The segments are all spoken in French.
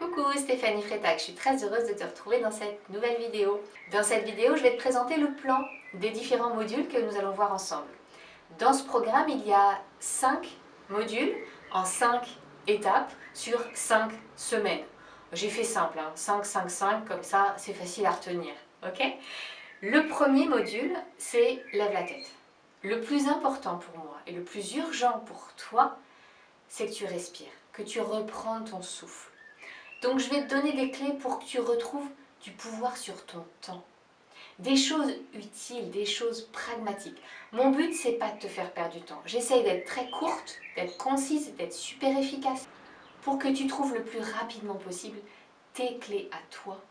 Coucou, Stéphanie Freitag, je suis très heureuse de te retrouver dans cette nouvelle vidéo. Dans cette vidéo, je vais te présenter le plan des différents modules que nous allons voir ensemble. Dans ce programme, il y a 5 modules en 5 étapes sur 5 semaines. J'ai fait simple, 5, 5, 5, comme ça c'est facile à retenir. Ok? Le premier module, c'est lève la tête. Le plus important pour moi et le plus urgent pour toi, c'est que tu respires, que tu reprends ton souffle. Donc je vais te donner des clés pour que tu retrouves du pouvoir sur ton temps. Des choses utiles, des choses pragmatiques. Mon but, c'est pas de te faire perdre du temps. J'essaye d'être très courte, d'être concise, d'être super efficace pour que tu trouves le plus rapidement possible tes clés à toi,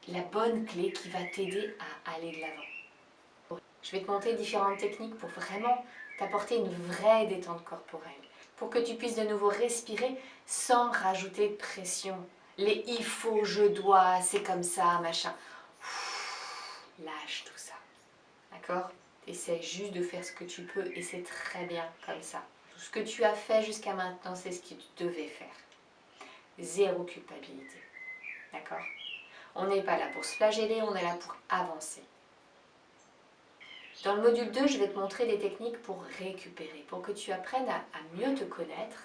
la bonne clé qui va t'aider à aller de l'avant. Je vais te montrer différentes techniques pour vraiment t'apporter une vraie détente corporelle, pour que tu puisses de nouveau respirer sans rajouter de pression. Les il faut, je dois, c'est comme ça, machin. Lâche tout ça, d'accord? Essaie juste de faire ce que tu peux et c'est très bien comme ça. Tout ce que tu as fait jusqu'à maintenant, c'est ce que tu devais faire. Zéro culpabilité, d'accord? On n'est pas là pour se flageller, on est là pour avancer. Dans le module 2, je vais te montrer des techniques pour récupérer, pour que tu apprennes à mieux te connaître,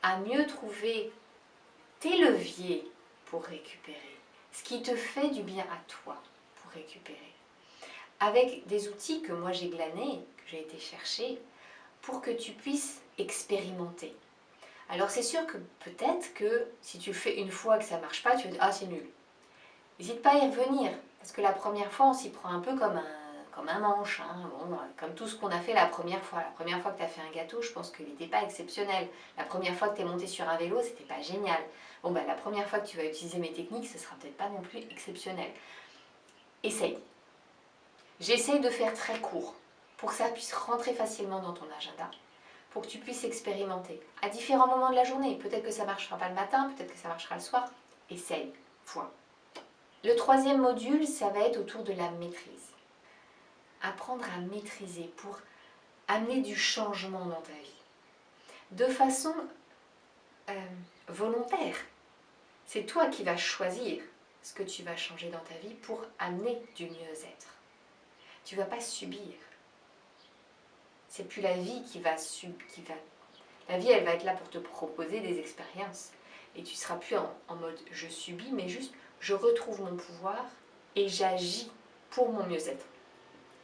à mieux trouver tes leviers pour récupérer, ce qui te fait du bien à toi pour récupérer. Avec des outils que moi j'ai glanés, que j'ai été chercher, pour que tu puisses expérimenter. Alors c'est sûr que peut-être que si tu le fais une fois et que ça ne marche pas, tu vas dire « Ah, c'est nul ». N'hésite pas à y revenir, parce que la première fois, on s'y prend un peu comme un manche, bon, comme tout ce qu'on a fait la première fois. La première fois que tu as fait un gâteau, je pense qu'il n'était pas exceptionnel. La première fois que tu es monté sur un vélo, c'était pas génial. Bon, la première fois que tu vas utiliser mes techniques, ce sera peut-être pas non plus exceptionnel. Essaye. J'essaye de faire très court, pour que ça puisse rentrer facilement dans ton agenda, pour que tu puisses expérimenter à différents moments de la journée. Peut-être que ça ne marchera pas le matin, peut-être que ça marchera le soir. Essaye, vois. Le troisième module, ça va être autour de la maîtrise. Apprendre à maîtriser pour amener du changement dans ta vie. De façon volontaire. C'est toi qui vas choisir ce que tu vas changer dans ta vie pour amener du mieux-être. Tu ne vas pas subir. C'est plus la vie La vie, elle va être là pour te proposer des expériences. Et tu ne seras plus en mode « je subis », mais juste « je retrouve mon pouvoir et j'agis pour mon mieux-être ».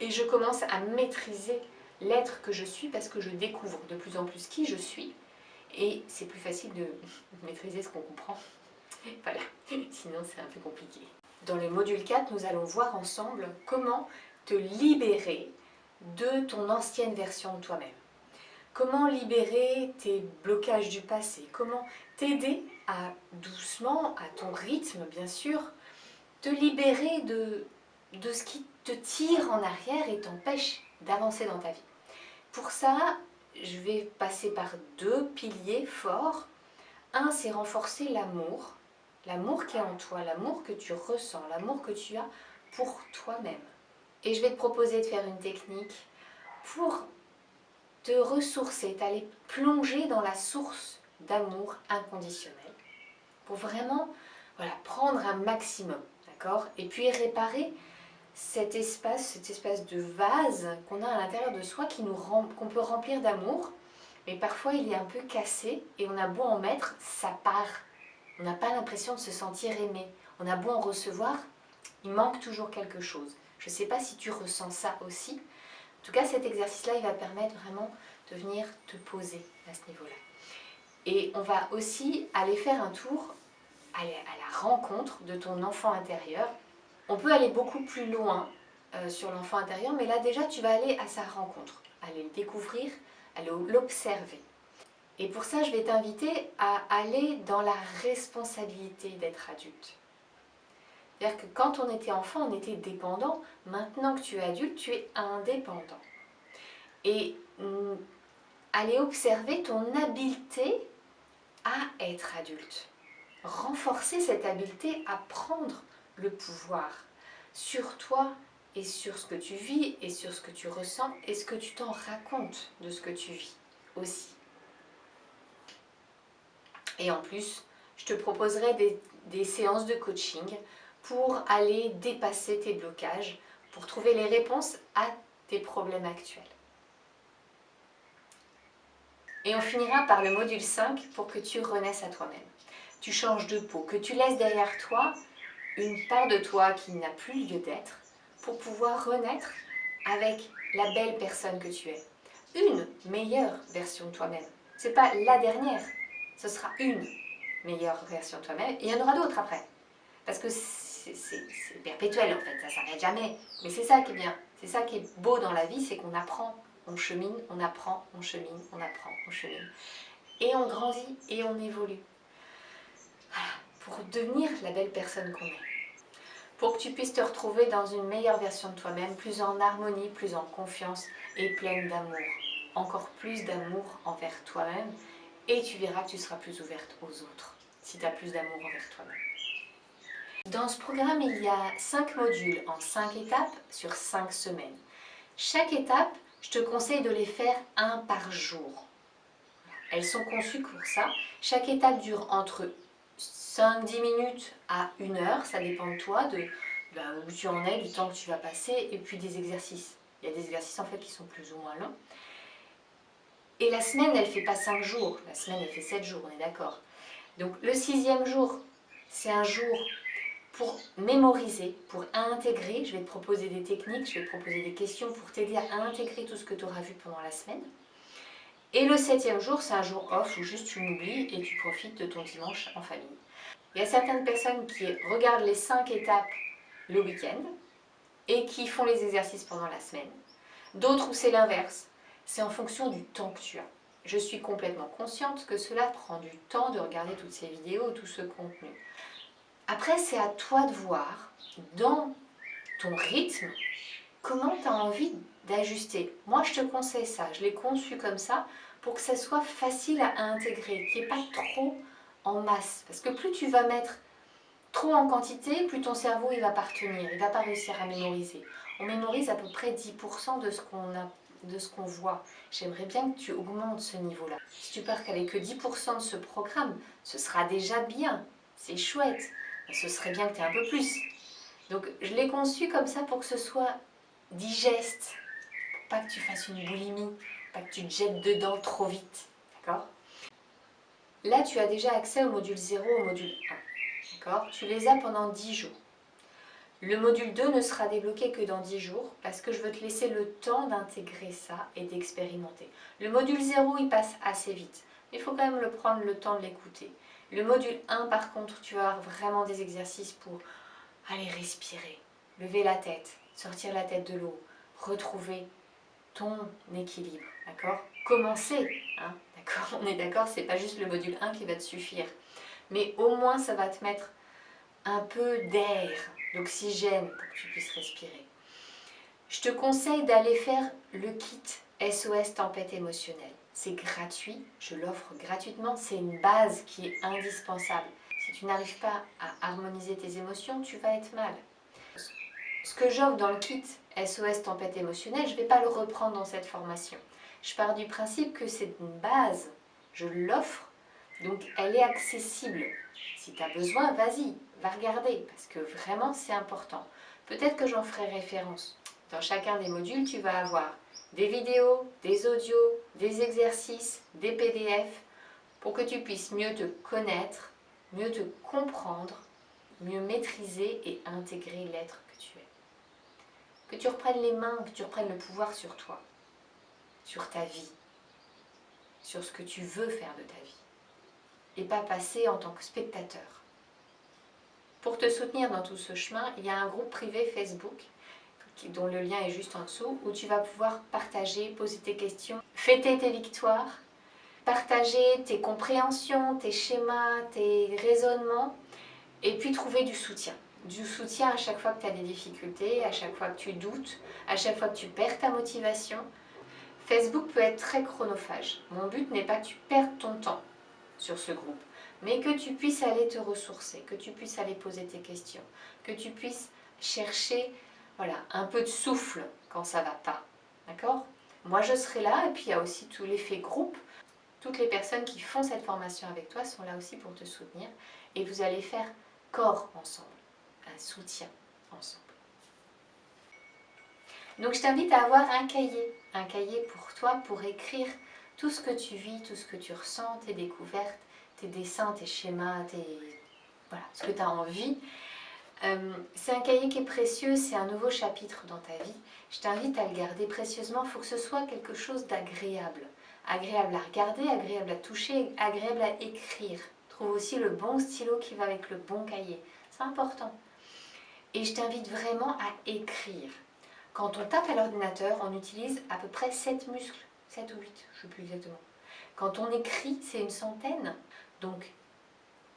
Et je commence à maîtriser l'être que je suis parce que je découvre de plus en plus qui je suis. Et c'est plus facile de maîtriser ce qu'on comprend. Voilà, sinon c'est un peu compliqué. Dans le module 4, nous allons voir ensemble comment te libérer de ton ancienne version de toi-même. Comment libérer tes blocages du passé, comment t'aider à doucement, à ton rythme bien sûr, te libérer de ce qui te tire en arrière et t'empêche d'avancer dans ta vie. Pour ça, je vais passer par 2 piliers forts. Un, c'est renforcer l'amour qui est en toi, l'amour que tu ressens, l'amour que tu as pour toi-même. Et je vais te proposer de faire une technique pour te ressourcer, t'aller plonger dans la source d'amour inconditionnel. Pour vraiment prendre un maximum, d'accord? Et puis réparer cet espace de vase qu'on a à l'intérieur de soi qu'on peut remplir d'amour, mais parfois il est un peu cassé et on a beau en mettre, ça part. On n'a pas l'impression de se sentir aimé. On a beau en recevoir, il manque toujours quelque chose. Je ne sais pas si tu ressens ça aussi. En tout cas, cet exercice-là, il va permettre vraiment de venir te poser à ce niveau-là. Et on va aussi aller faire un tour à la rencontre de ton enfant intérieur. On peut aller beaucoup plus loin sur l'enfant intérieur, mais là déjà, tu vas aller à sa rencontre, aller le découvrir, aller l'observer. Et pour ça, je vais t'inviter à aller dans la responsabilité d'être adulte. C'est-à-dire que quand on était enfant, on était dépendant. Maintenant que tu es adulte, tu es indépendant. Et aller observer ton habileté à être adulte. Renforcer cette habileté à prendre le pouvoir sur toi et sur ce que tu vis et sur ce que tu ressens et ce que tu t'en racontes de ce que tu vis aussi. Et en plus, je te proposerai des séances de coaching pour aller dépasser tes blocages, pour trouver les réponses à tes problèmes actuels. Et on finira par le module 5 pour que tu renaisses à toi-même. Tu changes de peau, que tu laisses derrière toi une part de toi qui n'a plus lieu d'être pour pouvoir renaître avec la belle personne que tu es. Une meilleure version de toi-même. Ce n'est pas la dernière, ce sera une meilleure version de toi-même. Et il y en aura d'autres après. Parce que c'est perpétuel en fait, ça s'arrête jamais. Mais c'est ça qui est bien, c'est ça qui est beau dans la vie, c'est qu'on apprend, on chemine, on apprend, on chemine, on apprend, on chemine. Et on grandit et on évolue. Voilà, pour devenir la belle personne qu'on est. Pour que tu puisses te retrouver dans une meilleure version de toi-même, plus en harmonie, plus en confiance et pleine d'amour. Encore plus d'amour envers toi-même et tu verras que tu seras plus ouverte aux autres si tu as plus d'amour envers toi-même. Dans ce programme, il y a 5 modules en 5 étapes sur 5 semaines. Chaque étape, je te conseille de les faire un par jour. Elles sont conçues pour ça. Chaque étape dure entre 5-10 minutes à 1 heure, ça dépend de toi, de où tu en es, du temps que tu vas passer, et puis des exercices. Il y a des exercices en fait qui sont plus ou moins longs. Et la semaine, elle ne fait pas 5 jours, la semaine, elle fait 7 jours, on est d'accord. Donc le 6e jour, c'est un jour pour mémoriser, pour intégrer. Je vais te proposer des techniques, je vais te proposer des questions pour t'aider à intégrer tout ce que tu auras vu pendant la semaine. Et le 7e jour, c'est un jour off où juste tu m'oublies et tu profites de ton dimanche en famille. Il y a certaines personnes qui regardent les 5 étapes le week-end et qui font les exercices pendant la semaine. D'autres où c'est l'inverse, c'est en fonction du temps que tu as. Je suis complètement consciente que cela prend du temps de regarder toutes ces vidéos, tout ce contenu. Après, c'est à toi de voir, dans ton rythme, comment tu as envie d'ajuster. Moi, je te conseille ça, je l'ai conçu comme ça, pour que ça soit facile à intégrer, qu'il n'y ait pas trop en masse. Parce que plus tu vas mettre trop en quantité, plus ton cerveau il va pas retenir, il ne va pas réussir à mémoriser. On mémorise à peu près 10% de ce qu'on voit. J'aimerais bien que tu augmentes ce niveau-là. Si tu pars qu'avec que 10% de ce programme, ce sera déjà bien, c'est chouette. Ce serait bien que tu aies un peu plus. Donc je l'ai conçu comme ça pour que ce soit digeste, pour pas que tu fasses une boulimie, pas que tu te jettes dedans trop vite, d'accord? Là tu as déjà accès au module 0, au module 1, d'accord? Tu les as pendant 10 jours. Le module 2 ne sera débloqué que dans 10 jours parce que je veux te laisser le temps d'intégrer ça et d'expérimenter. Le module 0 il passe assez vite, il faut quand même prendre le temps de l'écouter. Le module 1 par contre, tu vas avoir vraiment des exercices pour aller respirer, lever la tête, sortir la tête de l'eau, retrouver ton équilibre, d'accord? Commencer, hein, d'accord? On est d'accord, c'est pas juste le module 1 qui va te suffire, mais au moins ça va te mettre un peu d'air, d'oxygène pour que tu puisses respirer. Je te conseille d'aller faire le kit SOS Tempête émotionnelle. C'est gratuit, je l'offre gratuitement, c'est une base qui est indispensable. Si tu n'arrives pas à harmoniser tes émotions, tu vas être mal. Ce que j'offre dans le kit SOS Tempête émotionnelle, je ne vais pas le reprendre dans cette formation. Je pars du principe que c'est une base, je l'offre, donc elle est accessible. Si tu as besoin, vas-y, va regarder, parce que vraiment c'est important. Peut-être que j'en ferai référence. Dans chacun des modules, tu vas avoir des vidéos, des audios, des exercices, des PDF, pour que tu puisses mieux te connaître, mieux te comprendre, mieux maîtriser et intégrer l'être que tu es. Que tu reprennes les mains, que tu reprennes le pouvoir sur toi, sur ta vie, sur ce que tu veux faire de ta vie, et pas passer en tant que spectateur. Pour te soutenir dans tout ce chemin, il y a un groupe privé Facebook, dont le lien est juste en dessous, où tu vas pouvoir partager, poser tes questions, fêter tes victoires, partager tes compréhensions, tes schémas, tes raisonnements, et puis trouver du soutien. Du soutien à chaque fois que tu as des difficultés, à chaque fois que tu doutes, à chaque fois que tu perds ta motivation. Facebook peut être très chronophage. Mon but n'est pas que tu perdes ton temps sur ce groupe, mais que tu puisses aller te ressourcer, que tu puisses aller poser tes questions, que tu puisses chercher un peu de souffle quand ça ne va pas. D'accord? Moi je serai là, et puis il y a aussi tout l'effet groupe. Toutes les personnes qui font cette formation avec toi sont là aussi pour te soutenir et vous allez faire corps ensemble, un soutien ensemble. Donc je t'invite à avoir un cahier pour toi pour écrire tout ce que tu vis, tout ce que tu ressens, tes découvertes, tes dessins, tes schémas, voilà, ce que tu as envie. C'est un cahier qui est précieux, c'est un nouveau chapitre dans ta vie. Je t'invite à le garder précieusement, il faut que ce soit quelque chose d'agréable. Agréable à regarder, agréable à toucher, agréable à écrire. Trouve aussi le bon stylo qui va avec le bon cahier. C'est important. Et je t'invite vraiment à écrire. Quand on tape à l'ordinateur, on utilise à peu près 7 muscles, 7 ou 8, je ne sais plus exactement. Quand on écrit, c'est une centaine. Donc,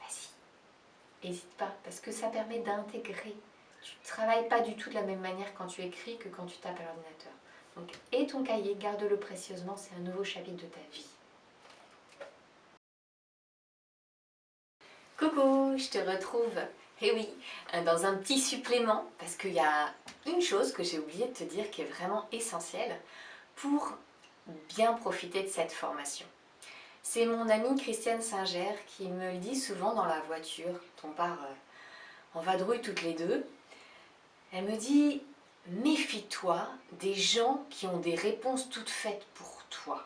vas-y, n'hésite pas, parce que ça permet d'intégrer. Tu ne travailles pas du tout de la même manière quand tu écris que quand tu tapes à l'ordinateur. Donc, et ton cahier, garde-le précieusement, c'est un nouveau chapitre de ta vie. Coucou, je te retrouve, eh oui, dans un petit supplément, parce qu'il y a une chose que j'ai oublié de te dire qui est vraiment essentielle pour bien profiter de cette formation. C'est mon amie Christiane Singer qui me le dit souvent dans la voiture, on part en vadrouille toutes les deux. Elle me dit, méfie-toi des gens qui ont des réponses toutes faites pour toi.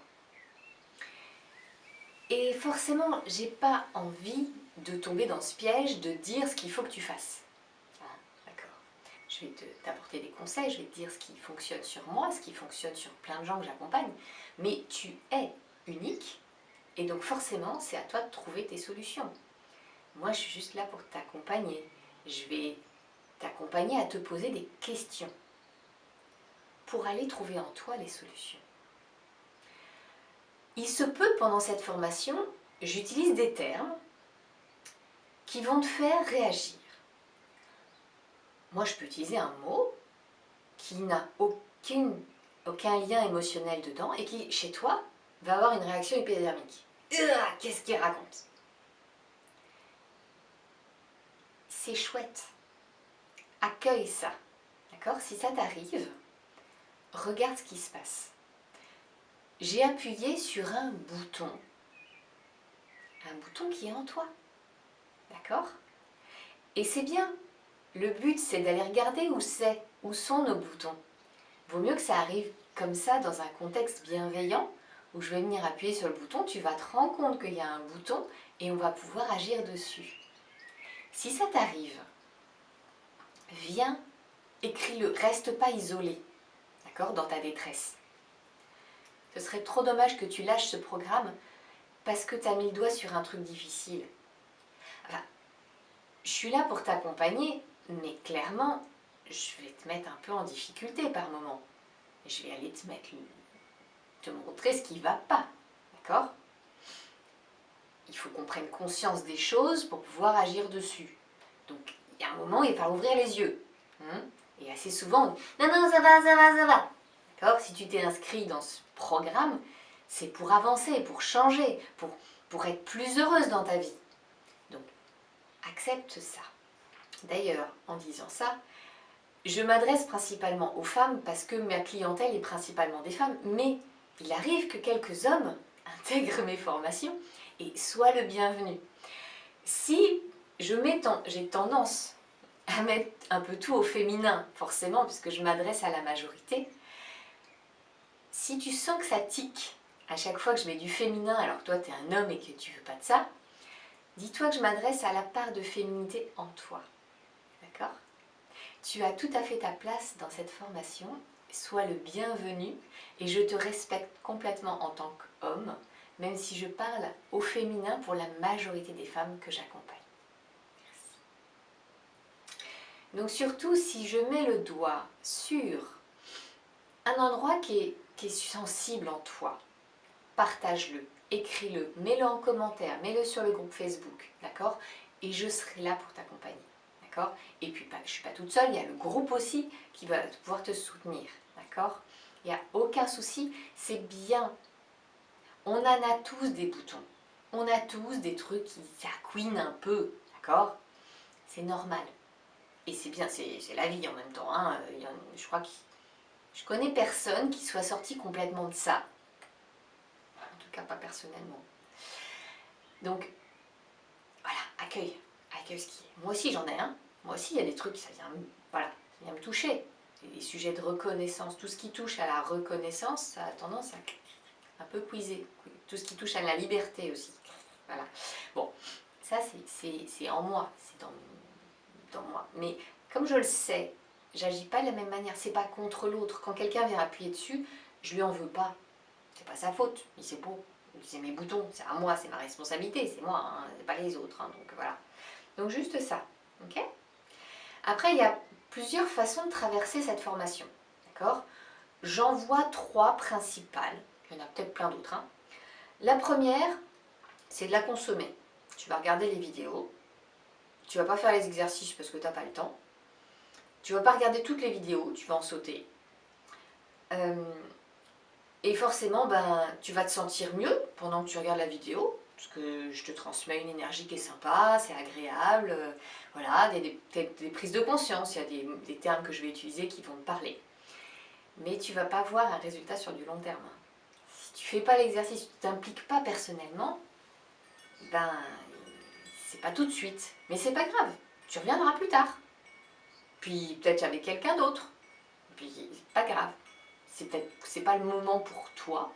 Et forcément, j'ai pas envie de tomber dans ce piège de dire ce qu'il faut que tu fasses. Ah, d'accord. Je vais t'apporter des conseils, je vais te dire ce qui fonctionne sur moi, ce qui fonctionne sur plein de gens que j'accompagne. Mais tu es unique et donc forcément, c'est à toi de trouver tes solutions. Moi, je suis juste là pour t'accompagner. Je vais t'accompagner à te poser des questions pour aller trouver en toi les solutions. Il se peut, pendant cette formation, j'utilise des termes qui vont te faire réagir. Moi, je peux utiliser un mot qui n'a aucun lien émotionnel dedans et qui, chez toi, va avoir une réaction hypodermique. Qu'est-ce qu'il raconte? C'est chouette. Accueille ça. D'accord? Si ça t'arrive, regarde ce qui se passe. J'ai appuyé sur un bouton qui est en toi. D'accord? Et c'est bien. Le but, c'est d'aller regarder où sont nos boutons. Vaut mieux que ça arrive comme ça, dans un contexte bienveillant, où je vais venir appuyer sur le bouton, tu vas te rendre compte qu'il y a un bouton et on va pouvoir agir dessus. Si ça t'arrive, viens, écris-le, reste pas isolé, d'accord, dans ta détresse. Ce serait trop dommage que tu lâches ce programme parce que tu as mis le doigt sur un truc difficile. Enfin, je suis là pour t'accompagner, mais clairement, je vais te mettre un peu en difficulté par moment. Je vais aller te montrer ce qui ne va pas, d'accord? Il faut qu'on prenne conscience des choses pour pouvoir agir dessus. Donc, il y a un moment, il va ouvrir les yeux. Et assez souvent, on dit, non, non, ça va, ça va, ça va. D'accord? Si tu t'es inscrit dans ce programme, c'est pour avancer, pour changer, pour être plus heureuse dans ta vie. Donc, accepte ça. D'ailleurs, en disant ça, je m'adresse principalement aux femmes parce que ma clientèle est principalement des femmes, mais il arrive que quelques hommes intègrent mes formations et soient le bienvenu. Si j'ai tendance à mettre un peu tout au féminin, forcément, puisque je m'adresse à la majorité, si tu sens que ça tique à chaque fois que je mets du féminin alors que toi tu es un homme et que tu veux pas de ça, dis-toi que je m'adresse à la part de féminité en toi. D'accord? Tu as tout à fait ta place dans cette formation, sois le bienvenu et je te respecte complètement en tant qu'homme, même si je parle au féminin pour la majorité des femmes que j'accompagne. Merci. Donc surtout, si je mets le doigt sur un endroit qui est sensible en toi, partage-le, écris-le, mets-le en commentaire, mets-le sur le groupe Facebook, d'accord? Et je serai là pour t'accompagner. D'accord? Et puis, je ne suis pas toute seule, il y a le groupe aussi qui va pouvoir te soutenir. D'accord? Il n'y a aucun souci, c'est bien. On en a tous des boutons. On a tous des trucs qui couinent un peu. D'accord? C'est normal. Et c'est bien, c'est la vie en même temps. Hein. Je crois que je connais personne qui soit sorti complètement de ça. En tout tout cas pas personnellement. Donc, voilà, accueille ce qui est. Moi aussi j'en ai un, moi aussi il y a des trucs, voilà, ça vient me toucher. Les sujets de reconnaissance, tout ce qui touche à la reconnaissance, ça a tendance à un peu quizer. Tout ce qui touche à la liberté aussi. Voilà. Bon, ça c'est en moi, c'est dans moi. Mais comme je le sais, j'agis pas de la même manière, c'est pas contre l'autre. Quand quelqu'un vient appuyer dessus, je lui en veux pas. C'est pas sa faute, il sait pas. C'est mes boutons, c'est à moi, c'est ma responsabilité, c'est moi, hein, c'est pas les autres. Hein, donc voilà. Donc juste ça, ok? Après, il y a plusieurs façons de traverser cette formation, d'accord? J'en vois 3 principales, il y en a peut-être plein d'autres. Hein. La première, c'est de la consommer. Tu vas regarder les vidéos, tu vas pas faire les exercices parce que tu n'as pas le temps, tu vas pas regarder toutes les vidéos, tu vas en sauter. Et forcément, ben, tu vas te sentir mieux pendant que tu regardes la vidéo, parce que je te transmets une énergie qui est sympa, c'est agréable, voilà, des prises de conscience, il y a des termes que je vais utiliser qui vont te parler. Mais tu ne vas pas voir un résultat sur du long terme. Si tu ne fais pas l'exercice, tu ne t'impliques pas personnellement, ben, c'est pas tout de suite. Mais c'est pas grave, tu reviendras plus tard. Puis peut-être avec quelqu'un d'autre. Puis c'est pas grave. C'est pas le moment pour toi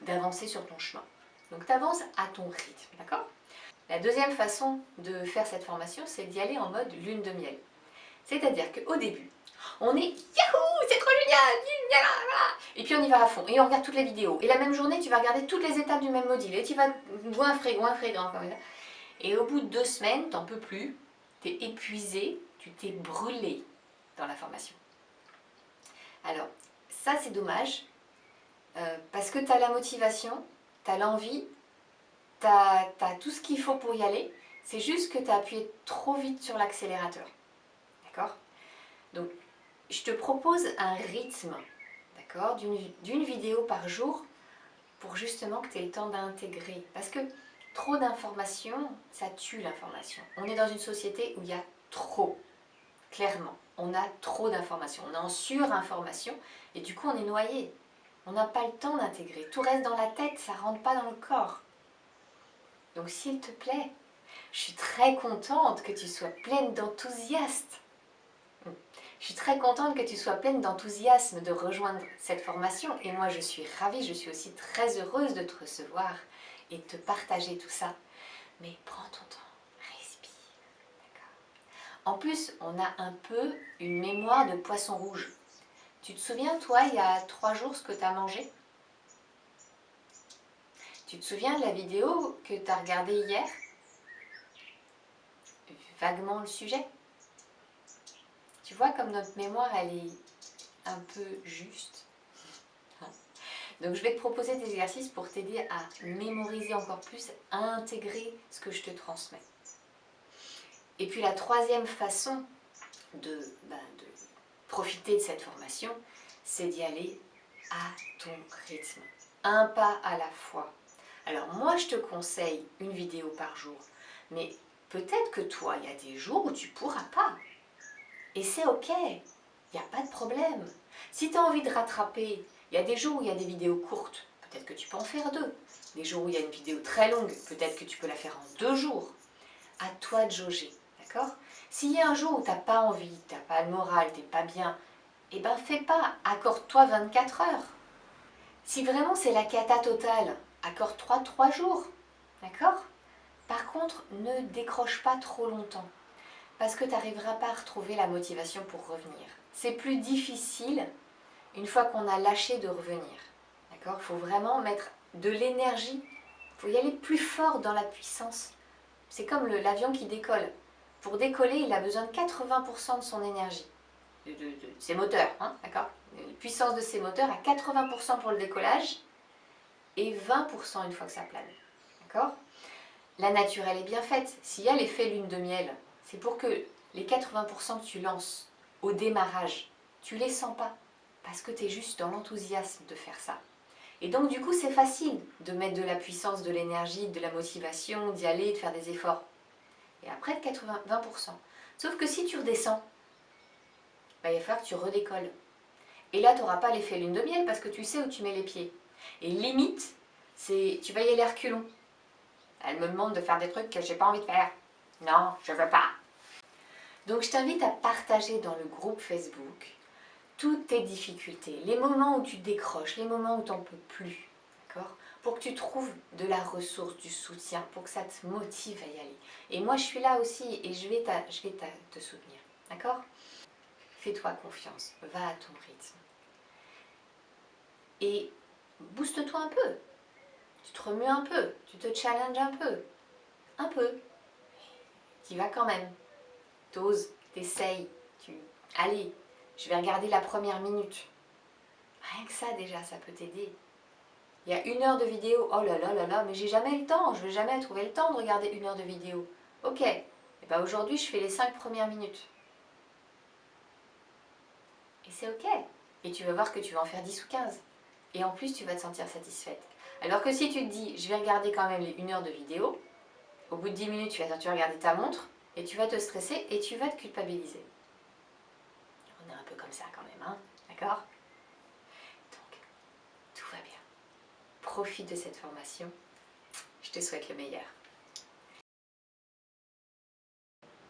d'avancer sur ton chemin. Donc tu avances à ton rythme, d'accord? La deuxième façon de faire cette formation, c'est d'y aller en mode lune de miel. C'est-à-dire qu'au début, on est yahoo, c'est trop génial, et puis on y va à fond, et on regarde toutes les vidéos. Et la même journée, tu vas regarder toutes les étapes du même module, et tu vas goinfrer, comme ça. Et au bout de 2 semaines, t'en peux plus, t'es épuisé, tu t'es brûlé dans la formation. Alors, ça c'est dommage, parce que tu as la motivation, tu as l'envie, tu as tout ce qu'il faut pour y aller, c'est juste que tu as appuyé trop vite sur l'accélérateur. D'accord? Donc, je te propose un rythme, d'accord, d'une vidéo par jour pour justement que tu aies le temps d'intégrer. Parce que trop d'informations, ça tue l'information. On est dans une société où il y a trop, clairement. On a trop d'informations, on est en surinformation et du coup on est noyé. On n'a pas le temps d'intégrer. Tout reste dans la tête, ça ne rentre pas dans le corps. Donc s'il te plaît, je suis très contente que tu sois pleine d'enthousiasme. Je suis très contente que tu sois pleine d'enthousiasme de rejoindre cette formation. Et moi, je suis ravie, je suis aussi très heureuse de te recevoir et de te partager tout ça. Mais prends ton temps, respire. En plus, on a un peu une mémoire de poisson rouge. Tu te souviens, toi, il y a 3 jours, ce que tu as mangé? Tu te souviens de la vidéo que tu as regardée hier? Vaguement le sujet. Tu vois comme notre mémoire, elle est un peu juste. Donc je vais te proposer des exercices pour t'aider à mémoriser encore plus, à intégrer ce que je te transmets. Et puis la troisième façon de profiter de cette formation, c'est d'y aller à ton rythme. Un pas à la fois. Alors moi je te conseille une vidéo par jour, mais peut-être que toi, il y a des jours où tu ne pourras pas. Et c'est ok, il n'y a pas de problème. Si tu as envie de rattraper, il y a des jours où il y a des vidéos courtes, peut-être que tu peux en faire 2. Des jours où il y a une vidéo très longue, peut-être que tu peux la faire en 2 jours. À toi de jauger, d'accord? S'il y a un jour où tu n'as pas envie, tu n'as pas le moral, tu n'es pas bien, eh ben fais pas, accorde-toi 24 heures. Si vraiment c'est la cata totale, accorde-toi 3 jours, d'accord? Par contre, ne décroche pas trop longtemps. Parce que tu n'arriveras pas à retrouver la motivation pour revenir. C'est plus difficile une fois qu'on a lâché de revenir. D'accord? Il faut vraiment mettre de l'énergie, il faut y aller plus fort dans la puissance. C'est comme l'avion qui décolle. Pour décoller, il a besoin de 80% de son énergie, de ses moteurs, hein, d'accord? La puissance de ses moteurs à 80% pour le décollage et 20% une fois que ça plane. D'accord? La nature, elle est bien faite. S'il y a l'effet lune de miel, c'est pour que les 80% que tu lances au démarrage, tu ne les sens pas. Parce que tu es juste dans l'enthousiasme de faire ça. Et donc du coup, c'est facile de mettre de la puissance, de l'énergie, de la motivation, d'y aller, de faire des efforts. Et après, 20%. Sauf que si tu redescends, bah, il va falloir que tu redécolles. Et là, tu n'auras pas l'effet lune de miel parce que tu sais où tu mets les pieds. Et limite, tu vas y aller reculons. Elle me demande de faire des trucs que j'ai pas envie de faire. Non, je veux pas. Donc je t'invite à partager dans le groupe Facebook toutes tes difficultés, les moments où tu décroches, les moments où tu n'en peux plus, d'accord? Pour que tu trouves de la ressource, du soutien, pour que ça te motive à y aller. Et moi je suis là aussi et je vais te soutenir, d'accord? Fais-toi confiance, va à ton rythme. Et booste-toi un peu, tu te remues un peu, tu te challenges un peu. Tu y vas quand même, t'oses, t'essayes, allez, je vais regarder la première minute. Rien que ça déjà, ça peut t'aider. Il y a 1 heure de vidéo, oh là là là là, mais j'ai jamais le temps, je vais jamais trouver le temps de regarder 1 heure de vidéo. Ok, et ben aujourd'hui je fais les 5 premières minutes. Et c'est ok. Et tu vas voir que tu vas en faire 10 ou 15. Et en plus tu vas te sentir satisfaite. Alors que si tu te dis, je vais regarder quand même les 1 heure de vidéo, au bout de 10 minutes tu vas regarder ta montre, et tu vas te stresser et tu vas te culpabiliser. On est un peu comme ça quand même, hein, d'accord? Donc, tout va bien. Profite de cette formation. Je te souhaite le meilleur.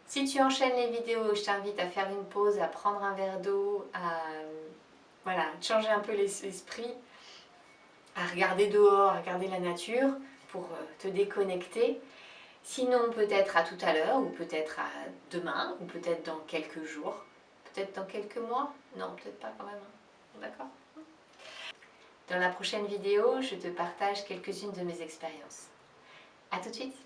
Si tu enchaînes les vidéos, je t'invite à faire une pause, à prendre un verre d'eau, à voilà, changer un peu l'esprit, à regarder dehors, à regarder la nature pour te déconnecter. Sinon, peut-être à tout à l'heure, ou peut-être à demain, ou peut-être dans quelques jours, peut-être dans quelques mois. Non, peut-être pas quand même. Hein. D'accord? Dans la prochaine vidéo, je te partage quelques-unes de mes expériences. A tout de suite!